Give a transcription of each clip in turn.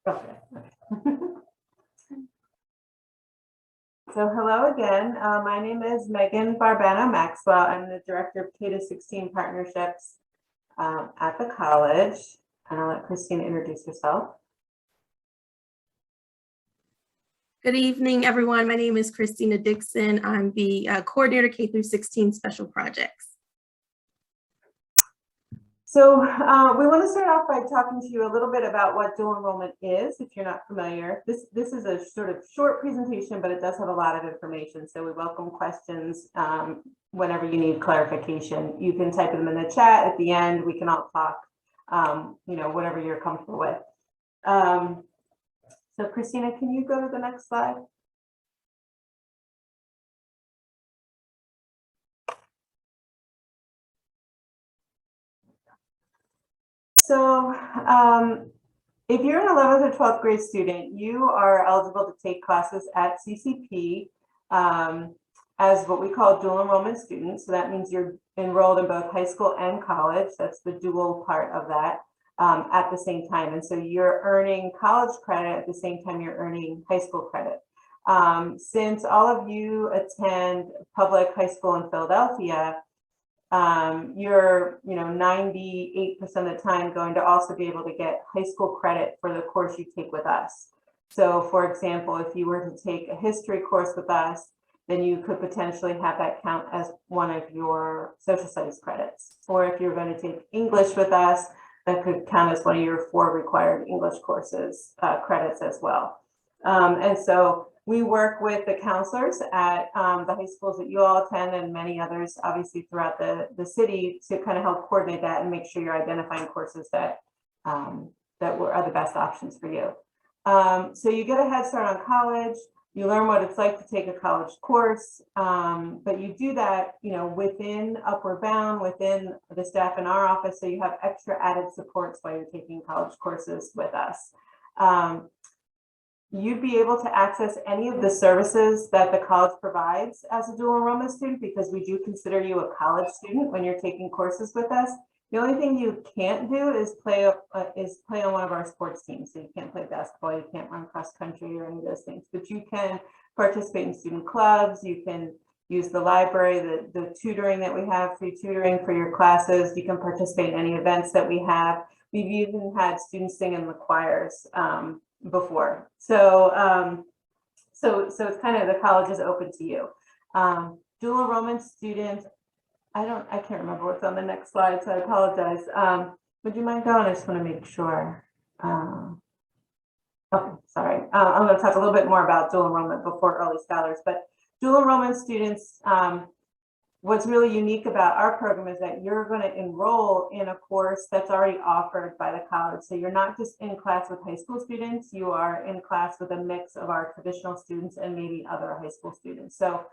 Okay. So hello again. My name is Megan Barbano Maxwell. I'm the Director of K-16 Partnerships at the college. And I'll let Christina introduce herself. Good evening, everyone. My name is Christina Dixon. I'm the coordinator K-16 Special Projects. So we want to start off by talking to you a little bit about what dual enrollment is, if you're not familiar. This is a sort of short presentation, but it does have a lot of information. So we welcome questions whenever you need clarification. You can type them in the chat at the end. We can all talk, whatever you're comfortable with. So Christina, can you go to the next slide? So if you're an 11th or 12th grade student, you are eligible to take classes at CCP as what we call dual enrollment students. So that means you're enrolled in both high school and college. That's the dual part of that at the same time. And so you're earning college credit at the same time you're earning high school credit. Since all of you attend public high school in Philadelphia, you're 98% of the time going to also be able to get high school credit for the course you take with us. So for example, if you were to take a history course with us, then you could potentially have that count as one of your social studies credits. Or if you're going to take English with us, that could count as one of your 4 required English courses credits as well. And so we work with the counselors at the high schools that you all attend and many others, obviously, throughout the city to kind of help coordinate that and make sure you're identifying courses that are the best options for you. So you get a head start on college. You learn what it's like to take a college course, but you do that, within Upward Bound, within the staff in our office, so you have extra added supports while you're taking college courses with us. You'd be able to access any of the services that the college provides as a dual enrollment student because we do consider you a college student when you're taking courses with us. The only thing you can't do is play on one of our sports teams. So you can't play basketball, you can't run cross country or any of those things, but you can participate in student clubs. You can use the library, the tutoring that we have, free tutoring for your classes. You can participate in any events that we have. We've even had students sing in the choirs before. So it's kind of the college is open to you. Dual enrollment students, I can't remember what's on the next slide, so I apologize. Would you mind going? I just want to make sure. Okay, sorry. I'm going to talk a little bit more about dual enrollment before early scholars, but dual enrollment students, what's really unique about our program is that you're going to enroll in a course that's already offered by the college. So you're not just in class with high school students, you are in class with a mix of our traditional students and maybe other high school students. So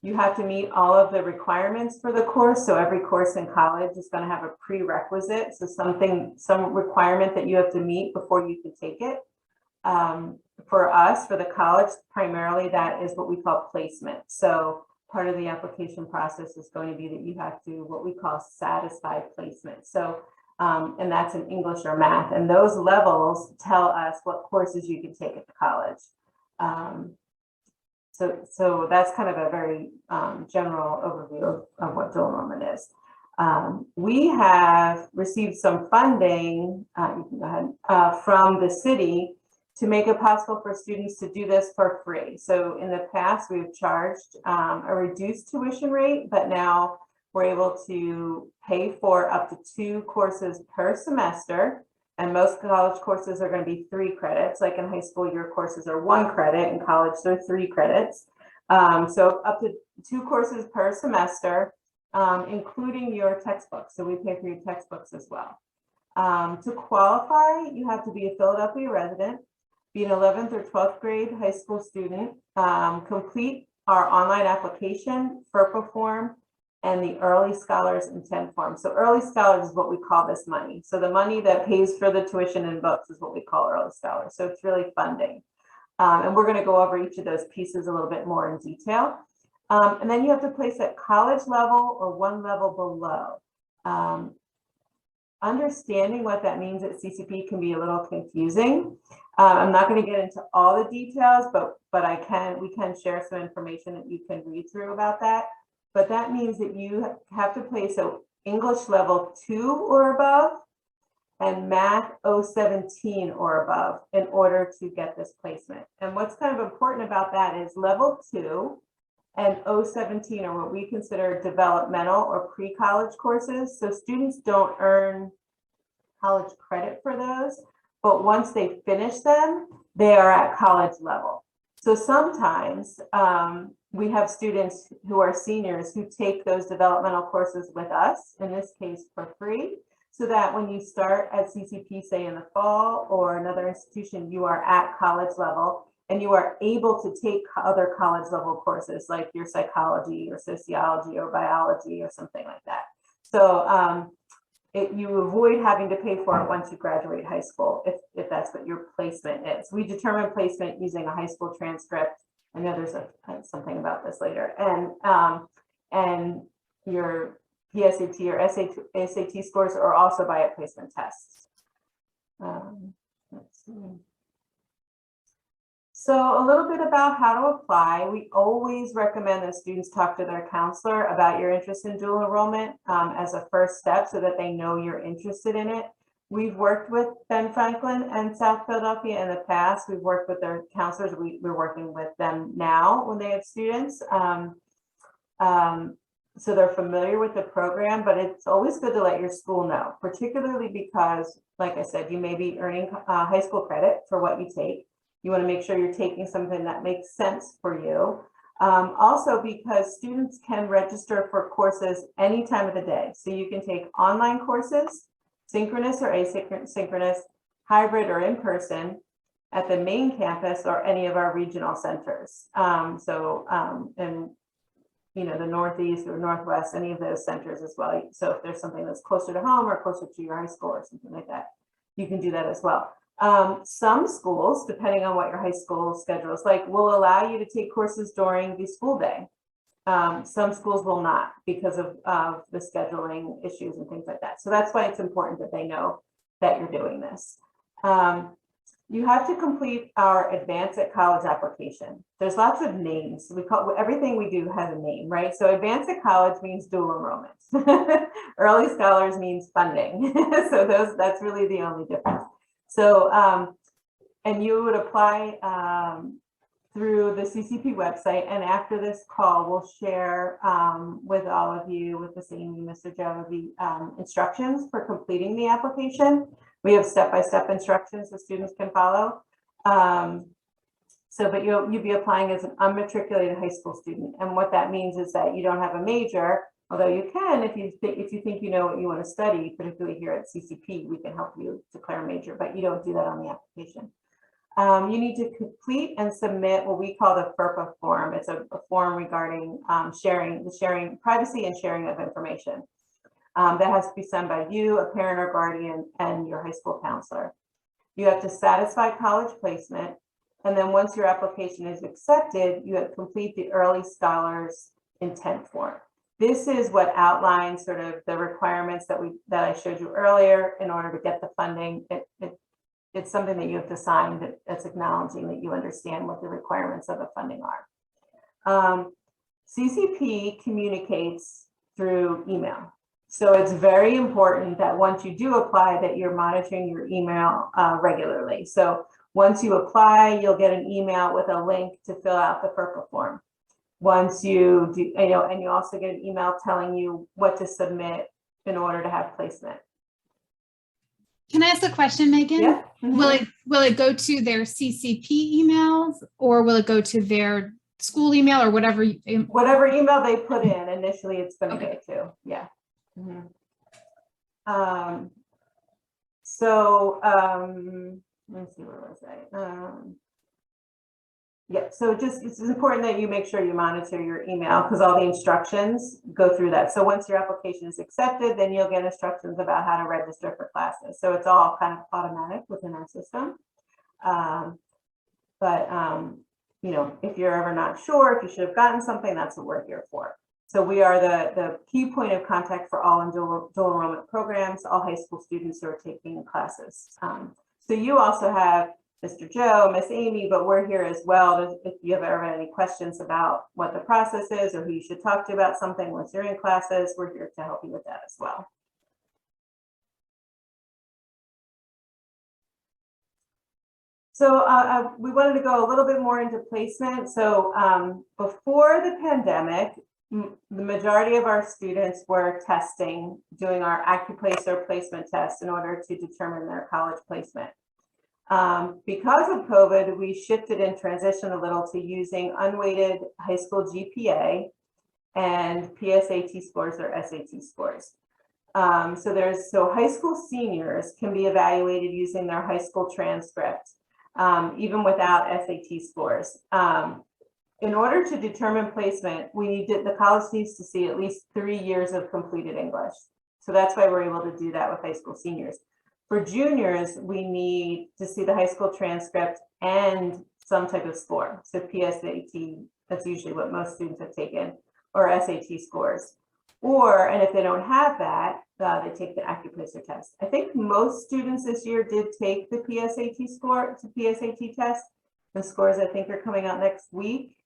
you have to meet all of the requirements for the course. So every course in college is going to have a prerequisite. So some requirement that you have to meet before you can take it. For us, for the college, primarily that is what we call placement. So part of the application process is going to be that you have to what we call satisfied placement. So, and that's in English or math. And those levels tell us what courses you can take at the college. So that's kind of a very general overview of what dual enrollment is. We have received some funding, you can go ahead, from the city to make it possible for students to do this for free. So in the past, we've charged a reduced tuition rate, but now we're able to pay for up to 2 courses per semester. And most college courses are going to be 3 credits. Like in high school, your courses are 1 credit. In college, they're 3 credits. So up to 2 courses per semester, including your textbooks. So we pay for your textbooks as well. To qualify, you have to be a Philadelphia resident, be an 11th or 12th grade high school student, complete our online application, FERPA form, and the Early Scholars Intent Form. So Early Scholars is what we call this money. So the money that pays for the tuition and books is what we call Early Scholars. So it's really funding. And we're going to go over each of those pieces a little bit more in detail. And then you have to place at college level or 1 level below. understanding what that means at CCP can be a little confusing. I'm not going to get into all the details, but we can share some information that you can read through about that. But that means that you have to place a English level 2 or above and math 017 or above in order to get this placement. And what's kind of important about that is level 2 and 017 are what we consider developmental or pre-college courses. So students don't earn college credit for those, but once they finish them, they are at college level. So sometimes we have students who are seniors who take those developmental courses with us, in this case for free, so that when you start at CCP, say in the fall, or another institution, you are at college level and you are able to take other college level courses like your psychology or sociology or biology or something like that. So you avoid having to pay for it once you graduate high school, if that's what your placement is. We determine placement using a high school transcript. I know there's something about this later. And your PSAT or SAT scores are also by a placement tests. Let's see. So a little bit about how to apply. We always recommend that students talk to their counselor about your interest in dual enrollment as a first step so that they know you're interested in it. We've worked with Ben Franklin and South Philadelphia in the past. We've worked with their counselors. We're working with them now when they have students. So they're familiar with the program, but it's always good to let your school know, particularly because, like I said, you may be earning high school credit for what you take. You want to make sure you're taking something that makes sense for you. Also because students can register for courses any time of the day. So you can take online courses, synchronous or asynchronous, hybrid or in person at the main campus or any of our regional centers. And the Northeast or Northwest, any of those centers as well. So if there's something that's closer to home or closer to your high school or something like that, you can do that as well. Some schools, depending on what your high school schedule is like, will allow you to take courses during the school day. Some schools will not because of the scheduling issues and things like that. So that's why it's important that they know that you're doing this. You have to complete our Advance at College application. There's lots of names. Everything we do has a name, right? So Advance at College means dual enrollment. Early Scholars means funding. So that's really the only difference. So, and you would apply through the CCP website, and after this call, we'll share with all of you, with Ms. Amy, Mr. Joe, the instructions for completing the application. We have step-by-step instructions that students can follow. But you'll be applying as an unmatriculated high school student, and what that means is that you don't have a major. Although you can, if you think you know what you want to study, particularly here at CCP, we can help you declare a major, but you don't do that on the application. You need to complete and submit what we call the FERPA form. It's a form regarding sharing privacy and sharing of information. That has to be signed by you, a parent or guardian, and your high school counselor. You have to satisfy college placement, and then once your application is accepted, you have to complete the Early Scholars Intent Form. This is what outlines sort of the requirements that I showed you earlier in order to get the funding. It's something that you have to sign that's acknowledging that you understand what the requirements of the funding are. CCP communicates through email. So it's very important that once you do apply that you're monitoring your email regularly. So once you apply, you'll get an email with a link to fill out the FERPA form. Once you do, and you also get an email telling you what to submit in order to have placement. Can I ask a question, Megan? Yeah. Mm-hmm. Will it go to their CCP emails, or will it go to their school email, or whatever? Whatever email they put in initially, it's going to go to. Yeah. Mm-hmm. Let me see, where was I? Yeah, so it's important that you make sure you monitor your email because all the instructions go through that. So once your application is accepted, then you'll get instructions about how to register for classes. So it's all kind of automatic within our system. If you're ever not sure if you should have gotten something, that's what we're here for. So we are the key point of contact for all dual enrollment programs, all high school students who are taking classes. So you also have Mr. Joe, Miss Amy, but we're here as well if you have ever had any questions about what the process is or who you should talk to about something once you're in classes, we're here to help you with that as well. So we wanted to go a little bit more into placement. So before the pandemic, the majority of our students were testing, doing our AccuPlacer placement test in order to determine their college placement. Because of COVID, we shifted and transitioned a little to using unweighted high school GPA and PSAT scores or SAT scores. So high school seniors can be evaluated using their high school transcript, even without SAT scores. In order to determine placement, the college needs to see at least 3 years of completed English. So that's why we're able to do that with high school seniors. For juniors, we need to see the high school transcript and some type of score. So PSAT, that's usually what most students have taken, or SAT scores. And if they don't have that, they take the AccuPlacer test. I think most students this year did take the PSAT test. The scores, I think, are coming out next week.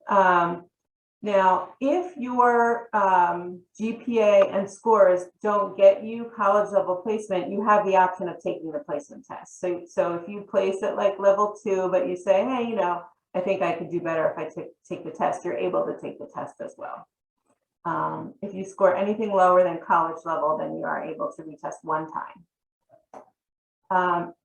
Now, if your GPA and scores don't get you college level placement, you have the option of taking the placement test. So if you place at like level 2, but you say, hey, I think I could do better if I take the test, you're able to take the test as well. If you score anything lower than college level, then you are able to retest one time.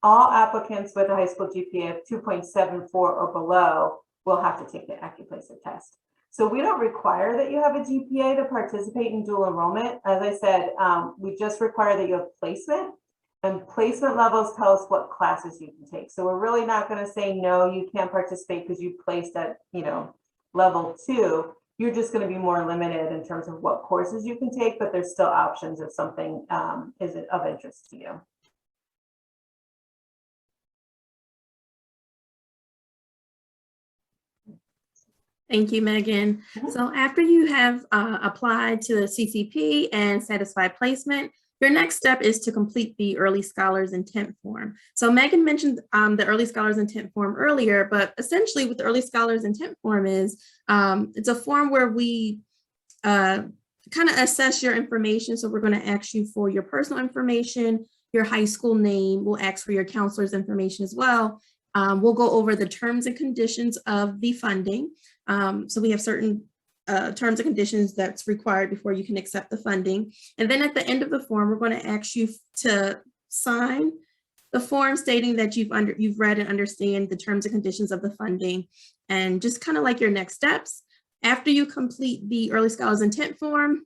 All applicants with a high school GPA of 2.74 or below will have to take the AccuPlacer test. So we don't require that you have a GPA to participate in dual enrollment. As I said, we just require that you have placement, and placement levels tell us what classes you can take. So we're really not going to say, no, you can't participate because you placed at, level 2. You're just going to be more limited in terms of what courses you can take, but there's still options if something is of interest to you. Thank you, Megan. So after you have applied to the CCP and satisfied placement, your next step is to complete the Early Scholars Intent Form. So Megan mentioned the Early Scholars Intent Form earlier, but essentially what the Early Scholars Intent Form is, it's a form where we kind of assess your information. So we're going to ask you for your personal information, your high school name. We'll ask for your counselor's information as well. We'll go over the terms and conditions of the funding. So we have certain terms and conditions that's required before you can accept the funding. And then at the end of the form, we're going to ask you to sign the form stating that you've read and understand the terms and conditions of the funding, and just kind of like your next steps. After you complete the Early Scholars Intent Form,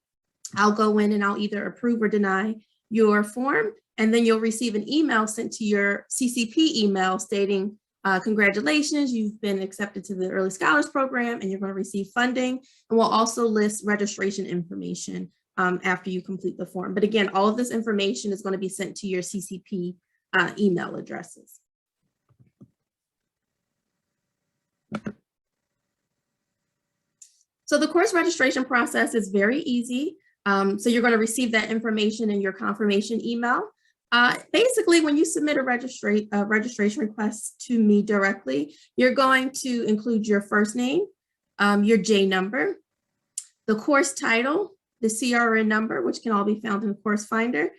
I'll go in and I'll either approve or deny your form, and then you'll receive an email sent to your CCP email stating, congratulations, you've been accepted to the Early Scholars Program and you're going to receive funding. And we'll also list registration information after you complete the form. But again, all of this information is going to be sent to your CCP email addresses. So the course registration process is very easy. So you're going to receive that information in your confirmation email. Basically, when you submit a registration request to me directly, you're going to include your first name, your J number, the course title, the CRN number, which can all be found in the course finder,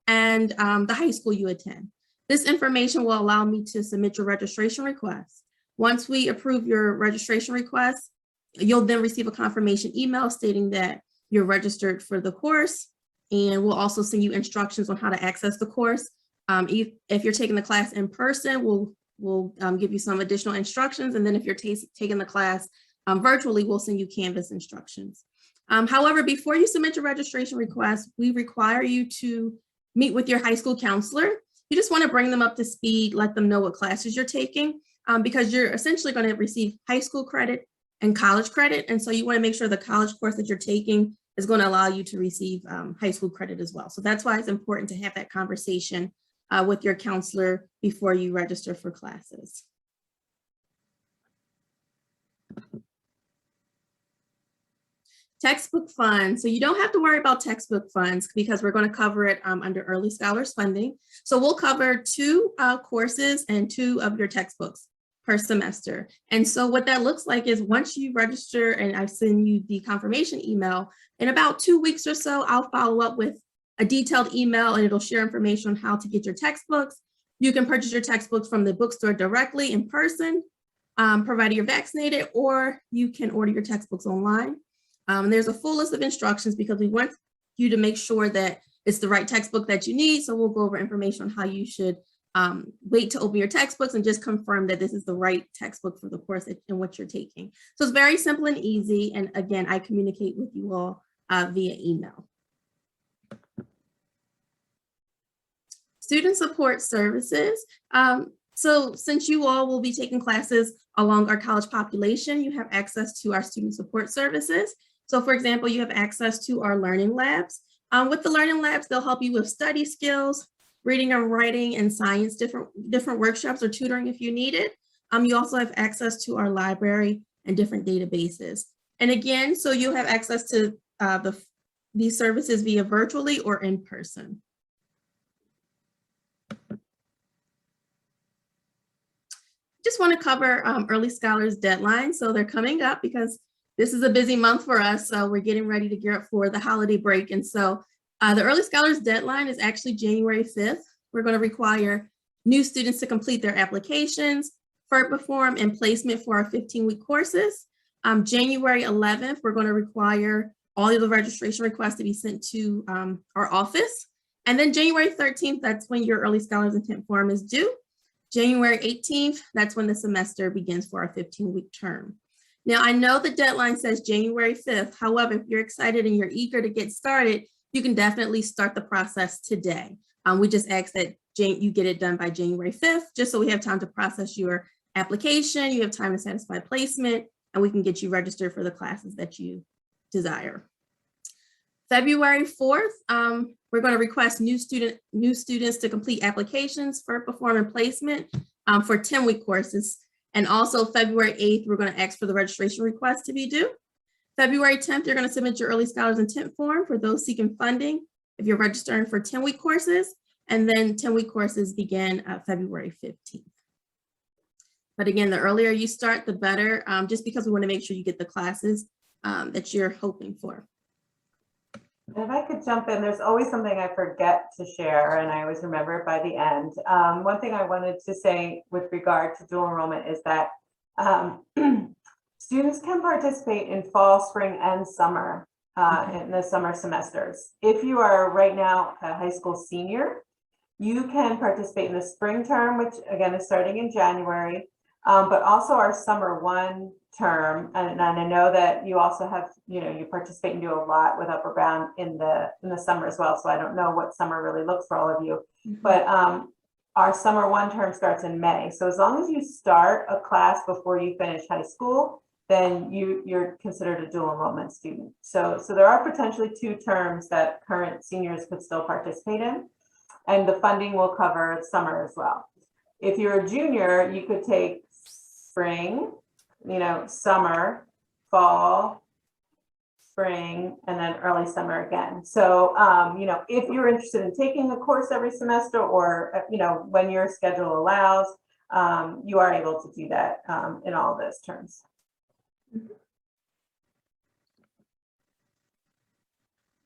and the high school you attend. This information will allow me to submit your registration request. Once we approve your registration request, you'll then receive a confirmation email stating that you're registered for the course, and we'll also send you instructions on how to access the course. If you're taking the class in person, we'll give you some additional instructions, and then if you're taking the class virtually, we'll send you Canvas instructions. However, before you submit your registration request, we require you to meet with your high school counselor. You just want to bring them up to speed, let them know what classes you're taking, because you're essentially going to receive high school credit and college credit. And so you want to make sure the college course that you're taking is going to allow you to receive high school credit as well. So that's why it's important to have that conversation with your counselor before you register for classes. Textbook funds. So you don't have to worry about textbook funds because we're going to cover it under Early Scholars Funding. So we'll cover 2 courses and 2 of your textbooks per semester. And so what that looks like is once you register and I send you the confirmation email, in about 2 weeks or so, I'll follow up with a detailed email and it'll share information on how to get your textbooks. You can purchase your textbooks from the bookstore directly in person, provided you're vaccinated, or you can order your textbooks online. There's a full list of instructions because we want you to make sure that it's the right textbook that you need. So we'll go over information on how you should wait to open your textbooks and just confirm that this is the right textbook for the course in which you're taking. So it's very simple and easy. And again, I communicate with you all via email. Student support services. So since you all will be taking classes along our college population, you have access to our student support services. So for example, you have access to our learning labs. With the learning labs, they'll help you with study skills, reading and writing and science, different workshops or tutoring if you need it. You also have access to our library and different databases. And again, so you have access to these services via virtually or in person. Just want to cover Early Scholars deadlines. So they're coming up because this is a busy month for us. So we're getting ready to gear up for the holiday break. And so the Early Scholars deadline is actually January 5th. We're going to require new students to complete their applications, FERPA form, and placement for our 15-week courses. January 11th, we're going to require all of the registration requests to be sent to our office. And then January 13th, that's when your Early Scholars intent form is due. January 18th, that's when the semester begins for our 15-week term. Now, I know the deadline says January 5th. However, if you're excited and you're eager to get started, you can definitely start the process today. We just ask that you get it done by January 5th, just so we have time to process your application, you have time to satisfy placement, and we can get you registered for the classes that you desire. February 4th, we're going to request new students to complete applications for FERPA and placement for 10-week courses. And also February 8th, we're going to ask for the registration request to be due. February 10th, you're going to submit your Early Scholars intent form for those seeking funding if you're registering for 10-week courses. And then 10-week courses begin February 15th. But again, the earlier you start, the better, just because we want to make sure you get the classes that you're hoping for. And if I could jump in, there's always something I forget to share, and I always remember it by the end. One thing I wanted to say with regard to dual enrollment is that students can participate in fall, spring, and summer in the summer semesters. If you are right now a high school senior, you can participate in the spring term, which again is starting in January, but also our summer 1 term. And I know that you also have, you participate and do a lot with Upper Bound in the summer as well. So I don't know what summer really looks for all of you, but our summer 1 term starts in May. So as long as you start a class before you finish high school, then you're considered a dual enrollment student. So there are potentially 2 terms that current seniors could still participate in, and the funding will cover summer as well. If you're a junior, you could take spring, summer, fall, spring, and then early summer again. So, if you're interested in taking the course every semester, or, when your schedule allows, you are able to do that in all of those terms.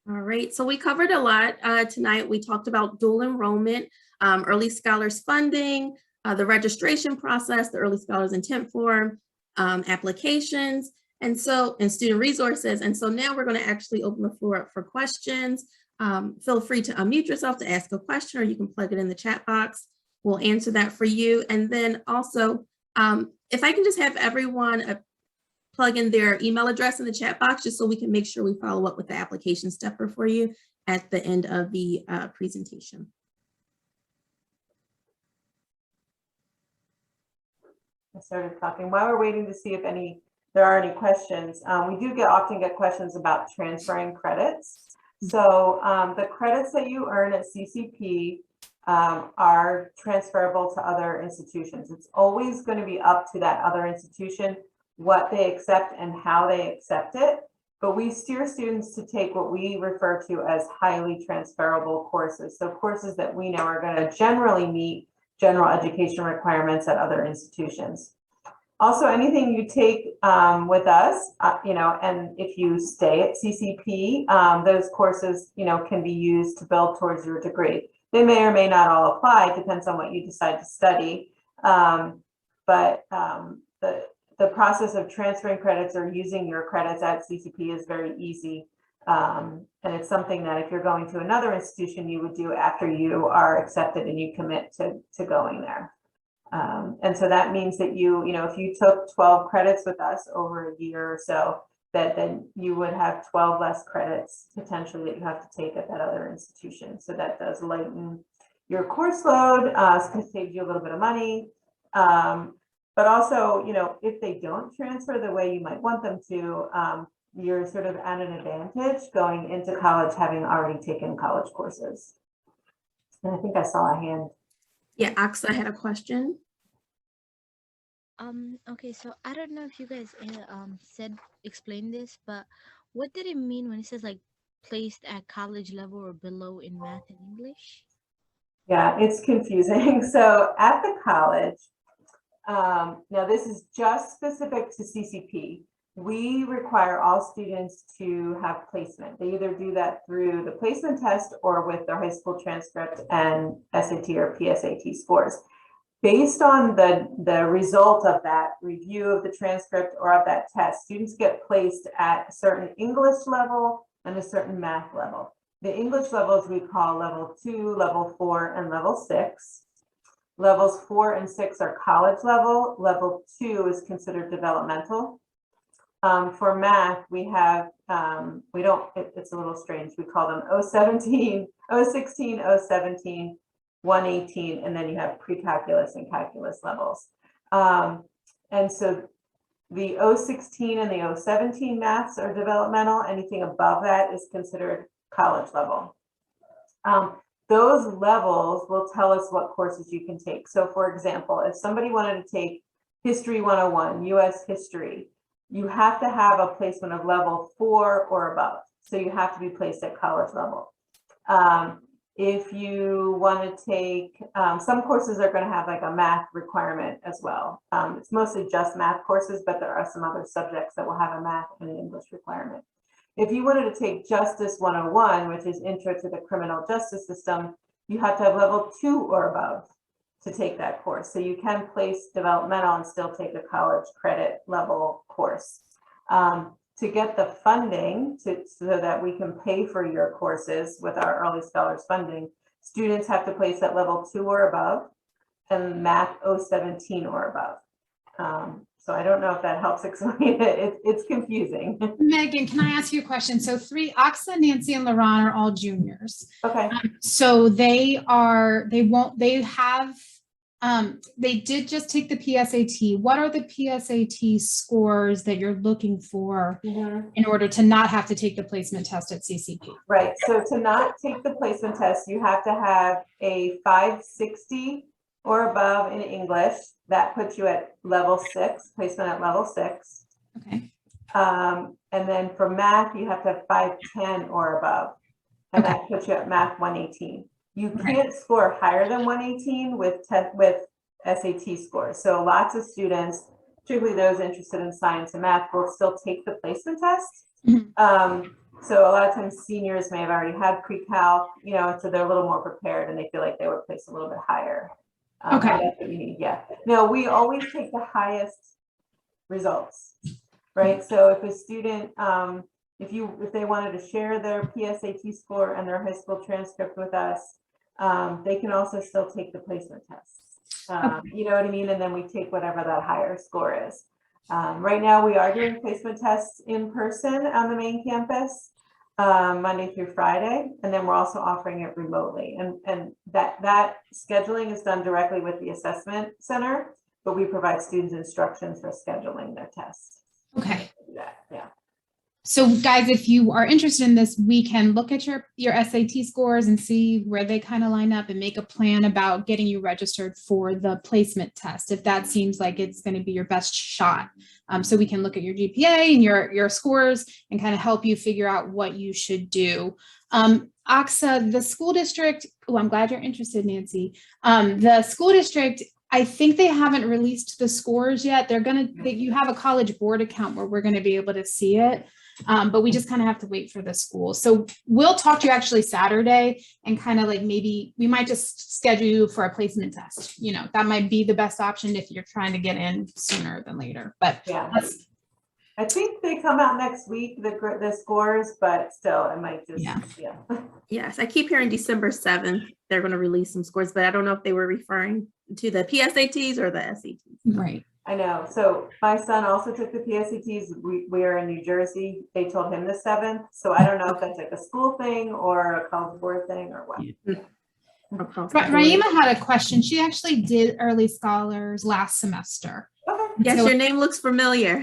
All right, so we covered a lot tonight. We talked about dual enrollment, Early Scholars funding, the registration process, the Early Scholars intent form, applications, and student resources. And so now we're going to actually open the floor up for questions. Feel free to unmute yourself to ask a question, or you can plug it in the chat box. We'll answer that for you. And then also, if I can just have everyone plug in their email address in the chat box, just so we can make sure we follow up with the application stepper for you at the end of the presentation. I started talking while we're waiting to see if there are any questions. We do often get questions about transferring credits. So the credits that you earn at CCP are transferable to other institutions. It's always going to be up to that other institution what they accept and how they accept it. but we steer students to take what we refer to as highly transferable courses. So courses that we know are going to generally meet general education requirements at other institutions. Also, anything you take with us, and if you stay at CCP, those courses, can be used to build towards your degree. They may or may not all apply, it depends on what you decide to study. But the process of transferring credits or using your credits at CCP is very easy. And it's something that if you're going to another institution, you would do after you are accepted and you commit to going there. And so that means that if you took 12 credits with us over a year or so, that then you would have 12 less credits potentially that you have to take at that other institution. So that does lighten your course load, it saves you a little bit of money. But also, if they don't transfer the way you might want them to, you're sort of at an advantage going into college having already taken college courses. And I think I saw a hand. Yeah, Aksa had a question. Okay, so I don't know if you guys explained this, but what did it mean when it says like placed at college level or below in math and English? Yeah, it's confusing. So at the college, now this is just specific to CCP. We require all students to have placement. They either do that through the placement test or with their high school transcript and SAT or PSAT scores. Based on the result of that review of the transcript or of that test, students get placed at a certain English level and a certain math level. The English levels we call level 2, level 4, and level 6. Levels 4 and 6 are college level. Level 2 is considered developmental. For math, we have, it's a little strange. We call them 017, 016, 017, 118, and then you have pre-calculus and calculus levels. And so the 016 and the 017 maths are developmental. Anything above that is considered college level. Those levels will tell us what courses you can take. So for example, if somebody wanted to take History 101, US history, you have to have a placement of level 4 or above. So you have to be placed at college level. If you want to take, some courses are going to have like a math requirement as well. It's mostly just math courses, but there are some other subjects that will have a math and an English requirement. If you wanted to take Justice 101, which is Intro to the Criminal Justice System, you have to have level 2 or above to take that course. So you can place developmental and still take a college credit level course. To get the funding so that we can pay for your courses with our Early Scholars funding, students have to place at level 2 or above and math 017 or above. So I don't know if that helps explain it. It's confusing. Megan, can I ask you a question? So Aksa, Nancy, and Laron are all juniors. Okay. So they did just take the PSAT. What are the PSAT scores that you're looking for in order to not have to take the placement test at CCP? Right. So to not take the placement test, you have to have a 560 or above in English. That puts you at level 6, placement at level 6. Okay. And then for math, you have to have 510 or above. And that puts you at math 118. You can't score higher than 118 with SAT scores. So lots of students, particularly those interested in science and math, will still take the placement test. So a lot of times seniors may have already had pre-calc, so they're a little more prepared and they feel like they were placed a little bit higher. Okay. That's what you need. Yeah. No, we always take the highest results, right? So if a student, if they wanted to share their PSAT score and their high school transcript with us, they can also still take the placement test. You know what I mean? And then we take whatever that higher score is. Right now we are doing placement tests in person on the main campus, Monday through Friday, and then we're also offering it remotely. And that scheduling is done directly with the assessment center, but we provide students instructions for scheduling their tests. Okay. Yeah. So guys, if you are interested in this, we can look at your SAT scores and see where they kind of line up and make a plan about getting you registered for the placement test, if that seems like it's going to be your best shot. So we can look at your GPA and your scores and kind of help you figure out what you should do. AXA, the school district, oh, I'm glad you're interested, Nancy. The school district, I think they haven't released the scores yet. You have a College Board account where we're going to be able to see it. But we just kind of have to wait for the school. So we'll talk to you actually Saturday and kind of like maybe we might just schedule you for a placement test. You know, that might be the best option if you're trying to get in sooner than later. But Yeah, I think they come out next week, the scores, but still it might just, yeah. Yes, I keep hearing December 7th, they're going to release some scores, but I don't know if they were referring to the PSATs or the SATs. Right. I know. So my son also took the PSATs. We are in New Jersey. They told him the 7th. So I don't know if that's like a school thing or a College Board thing or what. Raima had a question. She actually did early scholars last semester. Okay. Yes, So, your name looks familiar.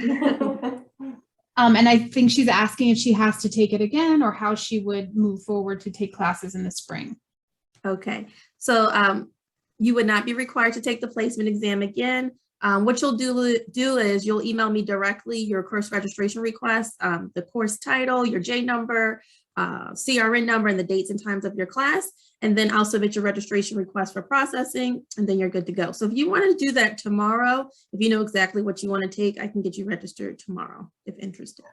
And I think she's asking if she has to take it again or how she would move forward to take classes in the spring. Okay, so you would not be required to take the placement exam again. What you'll do is you'll email me directly your course registration request, the course title, your J number, CRN number, and the dates and times of your class. And then I'll submit your registration request for processing, and then you're good to go. So if you want to do that tomorrow, if you know exactly what you want to take, I can get you registered tomorrow if interested.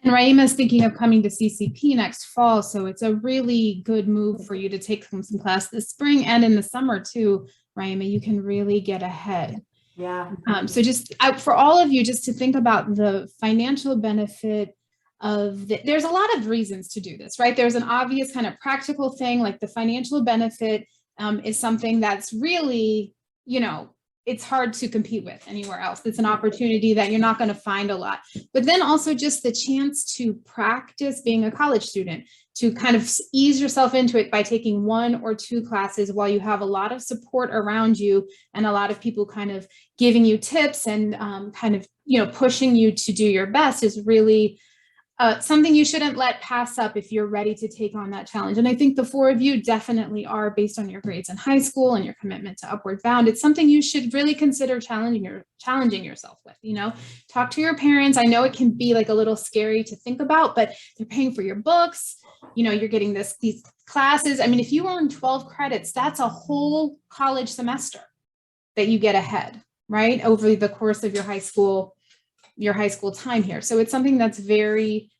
And Raima is thinking of coming to CCP next fall. So it's a really good move for you to take some class this spring and in the summer too. Raima, you can really get ahead. Yeah. So just for all of you, just to think about the financial benefit of there's a lot of reasons to do this, right? There's an obvious kind of practical thing, like the financial benefit is something that's really, you know, it's hard to compete with anywhere else. It's an opportunity that you're not going to find a lot. But then also just the chance to practice being a college student, to kind of ease yourself into it by taking 1 or 2 classes while you have a lot of support around you and a lot of people kind of giving you tips and kind of, you know, pushing you to do your best is really something you shouldn't let pass up if you're ready to take on that challenge. And I think the 4 of you definitely are, based on your grades in high school and your commitment to Upward Bound. It's something you should really consider challenging yourself with, you know, talk to your parents. I know it can be like a little scary to think about, but they're paying for your books. You know, you're getting these classes. I mean, if you earn 12 credits, that's a whole college semester that you get ahead, right? Over the course of your high school time here. So it's something that's very,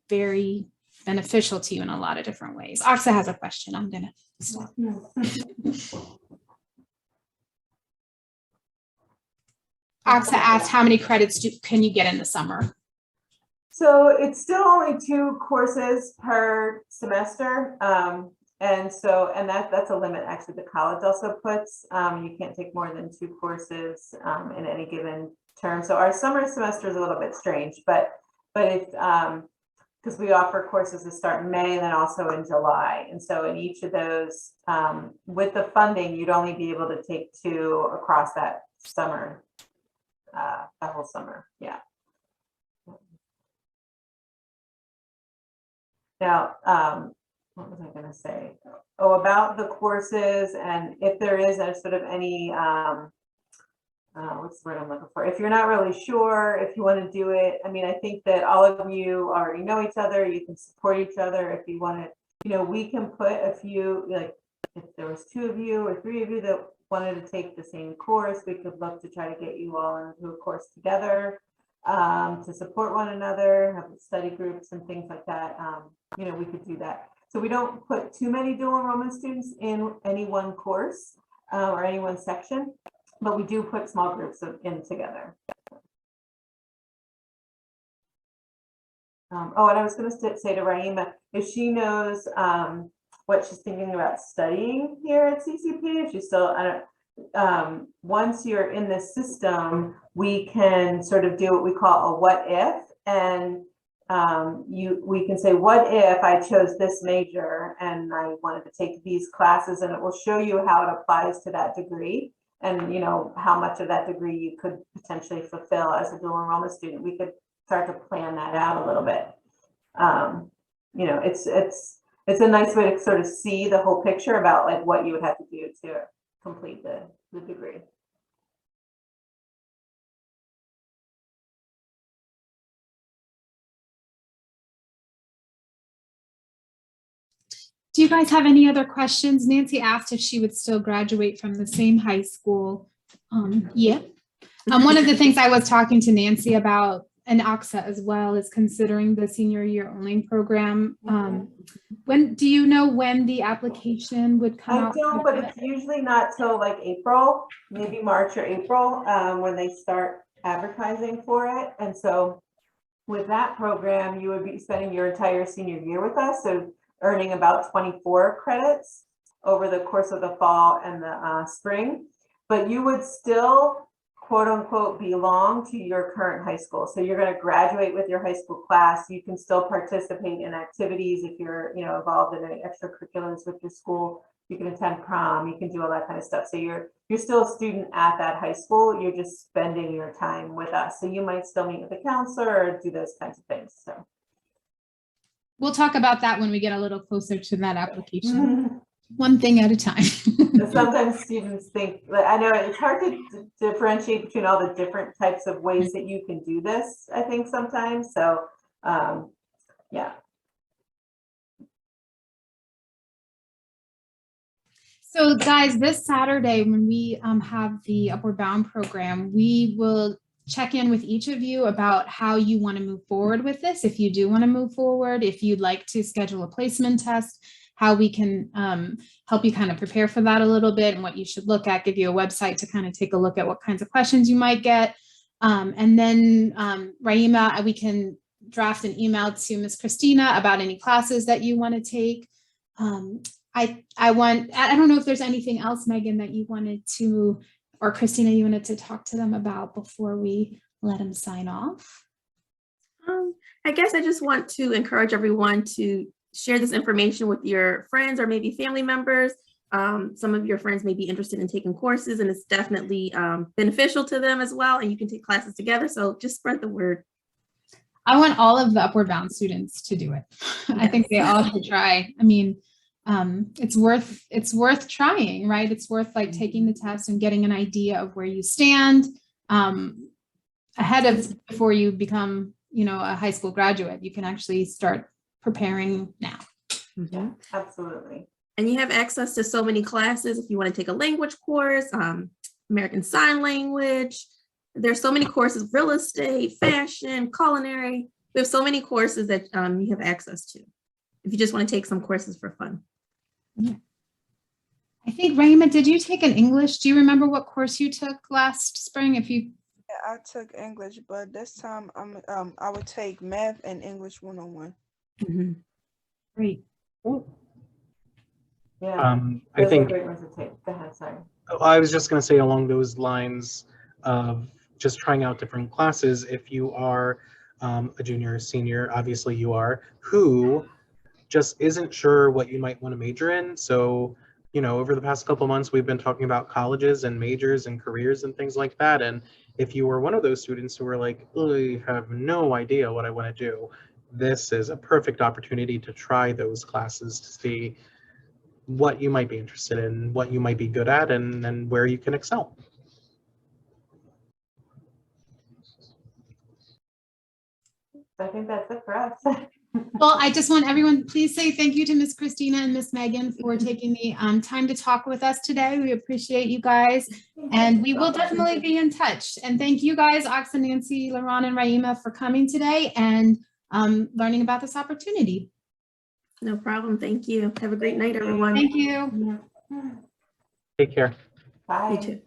very beneficial to you in a lot of different ways. Aksa has a question. I'm going to stop. Aksa asked, how many credits can you get in the summer? So it's still only 2 courses per semester. And that's a limit actually the college also puts. You can't take more than 2 courses in any given term. So our summer semester is a little bit strange, but it's because we offer courses that start in May and then also in July. And so in each of those, with the funding, you'd only be able to take 2 across that summer, the whole summer. Yeah. Now, what was I going to say? Oh, about the courses, and if there is a sort of any, what's the word I'm looking for? If you're not really sure if you want to do it, I mean, I think that all of you already know each other. You can support each other if you want to. You know, we can put a few, like if there was 2 of you or 3 of you that wanted to take the same course, we could look to try to get you all into a course together to support one another, have study groups and things like that. You know, we could do that. So we don't put too many dual enrollment students in any one course or any one section, but we do put small groups in together. Oh, and I was going to say to Raima, if she knows what she's thinking about studying here at CCP, if she's still, I don't, once you're in the system, we can sort of do what we call a what if, and we can say, what if I chose this major and I wanted to take these classes, and it will show you how it applies to that degree, and you know how much of that degree you could potentially fulfill as a dual enrollment student. We could start to plan that out a little bit. You know, it's a nice way to sort of see the whole picture about like what you would have to do to complete the degree. Do you guys have any other questions? Nancy asked if she would still graduate from the same high school. Yeah. One of the things I was talking to Nancy about, and AXA as well, is considering the senior year only program. When do you know when the application would come out? I don't, but it's usually not till like April, maybe March or April, when they start advertising for it. And so with that program, you would be spending your entire senior year with us. So earning about 24 credits over the course of the fall and the spring, but you would still, quote unquote, belong to your current high school. So you're going to graduate with your high school class. You can still participate in activities if you're, you know, involved in any extracurriculars with your school. You can attend prom, you can do all that kind of stuff. So you're still a student at that high school. You're just spending your time with us. So you might still meet with a counselor or do those kinds of things. So we'll talk about that when we get a little closer to that application. One thing at a time. Sometimes students think, I know it's hard to differentiate between all the different types of ways that you can do this, I think sometimes. So, yeah. So guys, this Saturday when we have the Upward Bound program, we will check in with each of you about how you want to move forward with this. If you do want to move forward, if you'd like to schedule a placement test, how we can help you kind of prepare for that a little bit and what you should look at, give you a website to kind of take a look at what kinds of questions you might get. And then Raima, we can draft an email to Ms. Christina about any classes that you want to take. I don't know if there's anything else, Megan, that you wanted to, or Christina, you wanted to talk to them about before we let them sign off? I guess I just want to encourage everyone to share this information with your friends or maybe family members. Some of your friends may be interested in taking courses, and it's definitely beneficial to them as well, and you can take classes together. So just spread the word. I want all of the Upward Bound students to do it. Yes. I think they all should try. I mean, it's worth trying, right? It's worth like taking the test and getting an idea of where you stand ahead of before you become, you know, a high school graduate. You can actually start preparing now. Yeah, absolutely. And you have access to so many classes. If you want to take a language course, American Sign Language, there's so many courses, real estate, fashion, culinary. We have so many courses that you have access to if you just want to take some courses for fun. Yeah. I think, Raymond, did you take an English? Do you remember what course you took last spring? If you... Yeah, I took English, but this time I would take math and English 101. Mm-hmm. Great. Cool. Yeah, I think great ones to take. Go ahead, sorry. I was just going to say along those lines of just trying out different classes. If you are a junior or senior, obviously you are, who just isn't sure what you might want to major in. So, you know, over the past couple months, we've been talking about colleges and majors and careers and things like that. And if you were one of those students who were like, I have no idea what I want to do, this is a perfect opportunity to try those classes to see what you might be interested in, what you might be good at, and where you can excel. I think that's it for us. Well, I just want everyone, please say thank you to Miss Christina and Miss Megan for taking the time to talk with us today. We appreciate you guys, and we will definitely be in touch. And thank you guys, Oxa, Nancy, Laron, and Raima, for coming today and learning about this opportunity. No problem. Thank you. Have a great night, everyone. Thank you. Take care. Bye. You too.